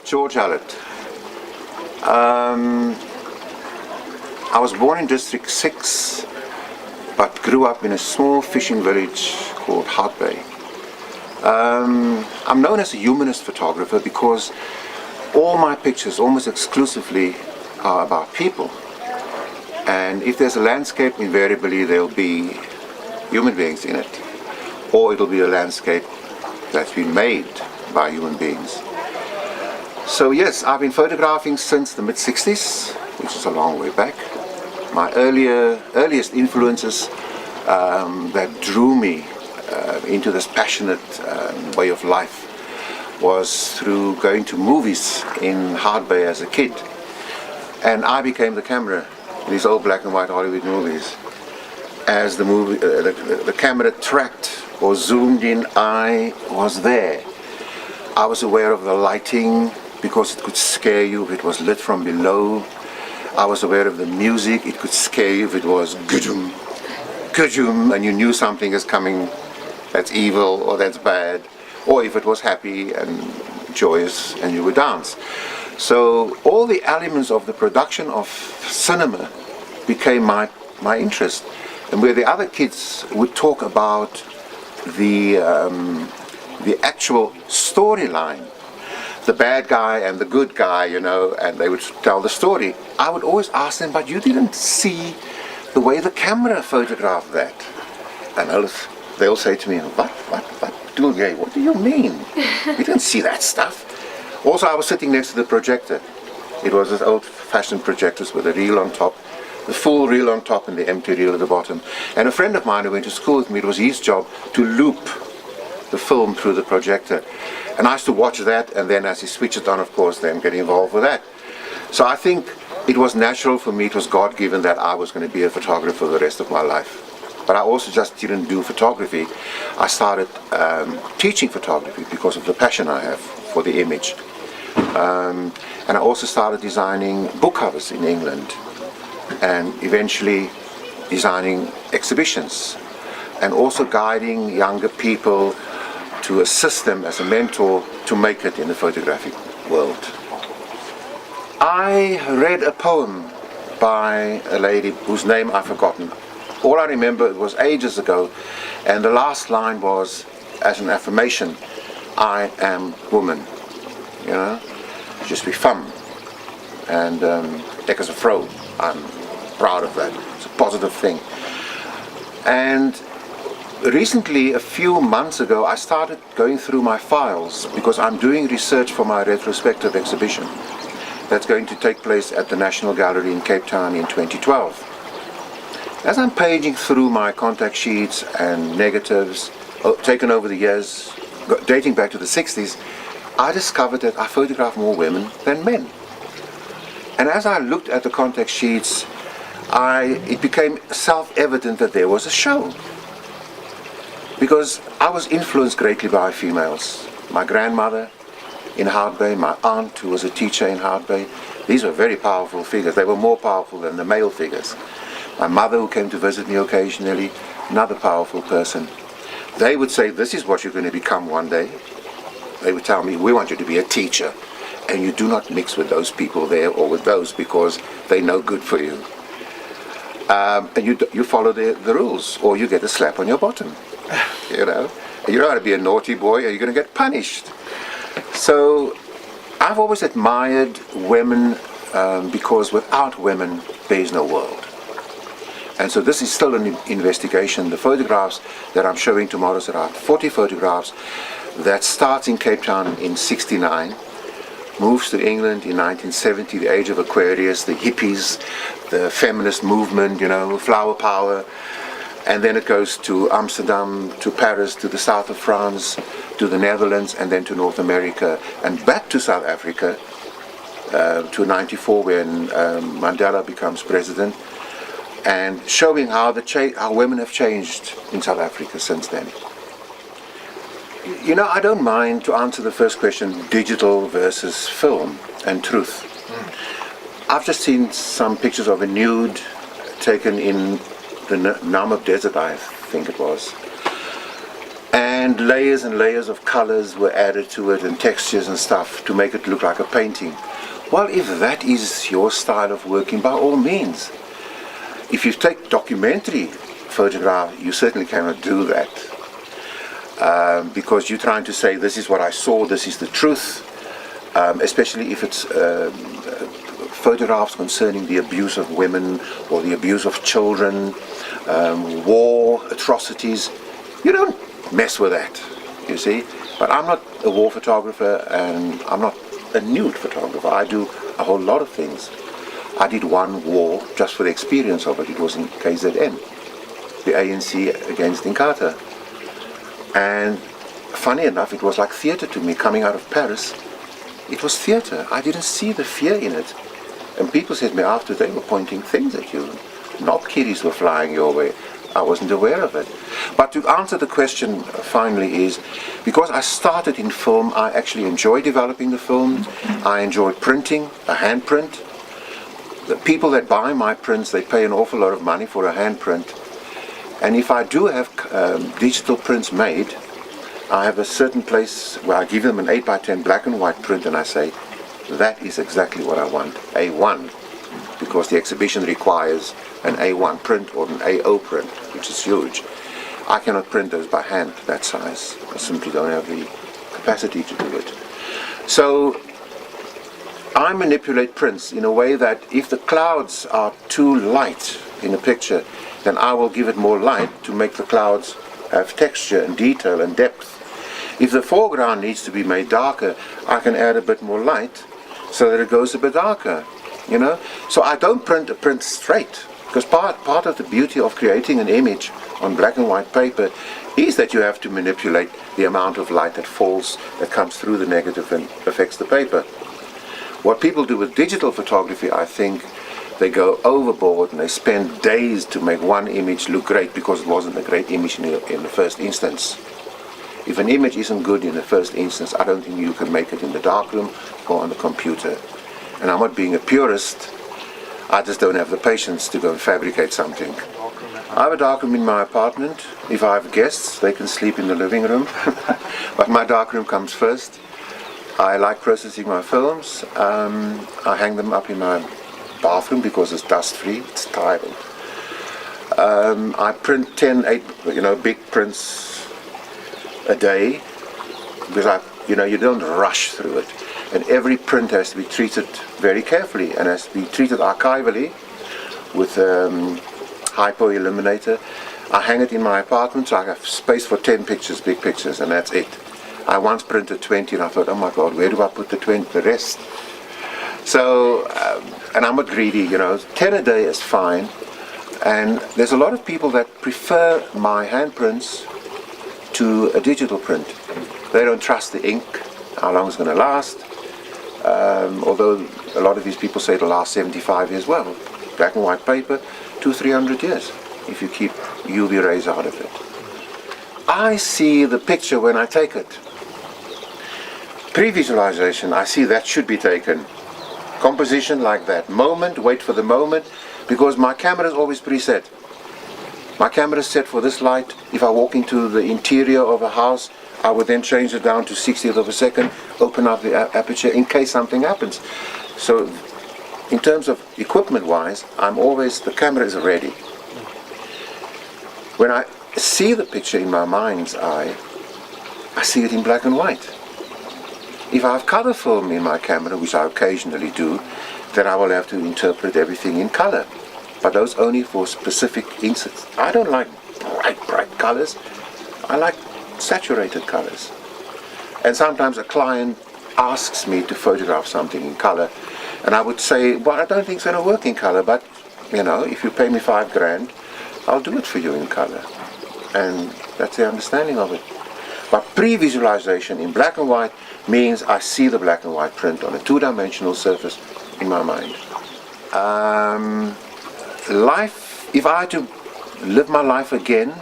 George Hallet. I was born in District 6, but grew up in a small fishing village called Hallet. I'm known as a humanist photographer because all my pictures, almost exclusively, are about people. And if there's a landscape, invariably there'll be human beings in it. Or it'll be a landscape that's been made by human beings. So yes, I've been photographing since the mid-60s, which is a long way back. My earliest influences that drew me into this passionate way of life was through going to movies in Hard Bay as a kid. And I became the camera in these old black and white Hollywood movies. As the camera tracked or zoomed in, I was there. I was aware of the lighting because it could scare you if it was lit from below. I was aware of the music. It could scare you if it was gujum, gujum, and you knew something is coming that's evil or that's bad, or if it was happy and joyous and you would dance. So all the elements of the production of cinema became my interest. And where the other kids would talk about the actual storyline, the bad guy and the good guy, you know, and they would tell the story, I would always ask them, but you didn't see the way the camera photographed that. And they'll say to me, what, Dulgay, what do you mean? You didn't see that stuff. Also, I was sitting next to the projector. It was this old-fashioned projectors with a reel on top, the full reel on top and the empty reel at the bottom. And a friend of mine who went to school with me, it was his job to loop the film through the projector. And I used to watch that, and then as he switched it on, of course, then get involved with that. So I think it was natural for me, it was God-given that I was going to be a photographer the rest of my life. But I also just didn't do photography. I started teaching photography because of the passion I have for the image. And I also started designing book covers in England, and eventually designing exhibitions, and also guiding younger people to assist them as a mentor to make it in the photographic world. I read a poem by a lady whose name I've forgotten. All I remember, it was ages ago, and the last line was, as an affirmation, I am woman, you know, je suis femme, and ek is 'n vrou. I'm proud of that. It's a positive thing. And recently, a few months ago, I started going through my files because I'm doing research for my retrospective exhibition that's going to take place at the National Gallery in Cape Town in 2012. As I'm paging through my contact sheets and negatives taken over the years, dating back to the 60s, I discovered that I photograph more women than men. And as I looked at the contact sheets, it became self-evident that there was a show. Because I was influenced greatly by females. My grandmother in Hard Bay, my aunt who was a teacher in Hard Bay, these were very powerful figures. They were more powerful than the male figures. My mother, who came to visit me occasionally, another powerful person. They would say, this is what you're going to become one day. They would tell me, we want you to be a teacher, and you do not mix with those people there or with those because they're no good for you. And you follow the rules, or you get a slap on your bottom. You know, you don't want to be a naughty boy, or you're going to get punished. So I've always admired women because without women, there is no world. And so this is still an investigation. The photographs that I'm showing tomorrow is around 40 photographs that starts in Cape Town in '69, moves to England in 1970, the age of Aquarius, the hippies, the feminist movement, you know, flower power. And then it goes to Amsterdam, to Paris, to the south of France, to the Netherlands, and then to North America, and back to South Africa, to '94 when Mandela becomes president, and showing how women have changed in South Africa since then. You know, I don't mind, to answer the first question, digital versus film and truth. I've just seen some pictures of a nude taken in the Namib Desert, I think it was. And and layers of colors were added to it and textures and stuff to make it look like a painting. Well, if that is your style of working, by all means. If you take documentary photograph, you certainly cannot do that, because you're trying to say, this is what I saw, this is the truth, especially if it's photographs concerning the abuse of women or the abuse of children, war, atrocities. You don't mess with that, you see. But I'm not a war photographer, and I'm not a nude photographer. I do a whole lot of things. I did one war just for the experience of it. It was in KZN, the ANC against Inkatha. And funny enough, it was like theatre to me coming out of Paris. It was theatre. I didn't see the fear in it. And people said to me after, they were pointing things at you. Knob kitties were flying your way. I wasn't aware of it. But to answer the question finally is, because I started in film, I actually enjoy developing the film. I enjoy printing, a hand print. The people that buy my prints, they pay an awful lot of money for a hand print. And if I do have digital prints made, I have a certain place where I give them an 8x10 black and white print, and I say, that is exactly what I want, A1, because the exhibition requires an A1 print or an AO print, which is huge. I cannot print those by hand, that size. I simply don't have the capacity to do it. So I manipulate prints in a way that if the clouds are too light in a picture, then I will give it more light to make the clouds have texture and detail and depth. If the foreground needs to be made darker, I can add a bit more light so that it goes a bit darker, you know. So I don't print a print straight, because part of the beauty of creating an image on black and white paper is that you have to manipulate the amount of light that falls, that comes through the negative and affects the paper. What people do with digital photography, I think, they go overboard and they spend days to make one image look great because it wasn't a great image in the first instance. If an image isn't good in the first instance, I don't think you can make it in the darkroom or on the computer. And I'm not being a purist, I just don't have the patience to go and fabricate something. I have a darkroom in my apartment. If I have guests, they can sleep in the living room. But my darkroom comes first. I like processing my films. I hang them up in my bathroom because it's dust-free, it's tiled. I print 8 big prints a day, because you don't rush through it, and every print has to be treated very carefully and has to be treated archivally with hypo illuminator. I hang it in my apartment, so I have space for 10 pictures, big pictures, and that's it. I once printed 20 and I thought, oh my god, where do I put the rest? So, and I'm not greedy, 10 a day is fine. And there's a lot of people that prefer my handprints to a digital print. They don't trust the ink, how long it's going to last. Although a lot of these people say it'll last 75 years. Well, black and white paper, 200-300 years, if you keep UV rays out of it. I see the picture when I take it. Pre-visualization, I see that should be taken. Composition like that. Moment, wait for the moment, because my camera is always preset. My camera is set for this light. If I walk into the interior of a house, I would then change it down to 60th of a second, open up the aperture in case something happens. So in terms of equipment wise, the camera is ready. When I see the picture in my mind's eye, I see it in black and white. If I have color film in my camera, which I occasionally do, then I will have to interpret everything in color. But those only for specific instances. I don't like bright colors. I like saturated colors. And sometimes a client asks me to photograph something in color, and I would say, well, I don't think it's going to work in color, but if you pay me $5,000, I'll do it for you in color. And that's the understanding of it. But pre-visualization in black and white means I see the black and white print on a two-dimensional surface in my mind. Life, if I had to live my life again,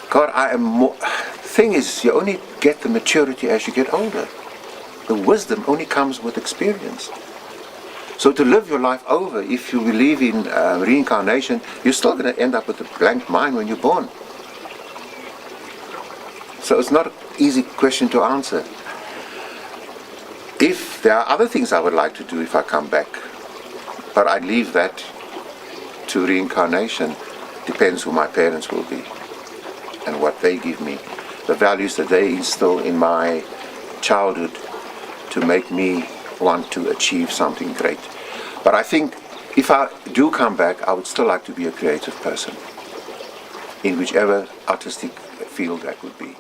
God, I am more... Thing is, you only get the maturity as you get older. The wisdom only comes with experience. So to live your life over, if you believe in reincarnation, you're still going to end up with a blank mind when you're born. So it's not an easy question to answer. If there are other things I would like to do if I come back, but I leave that to reincarnation. Depends who my parents will be and what they give me, the values that they instill in my childhood to make me want to achieve something great. But I think if I do come back, I would still like to be a creative person in whichever artistic field that would be.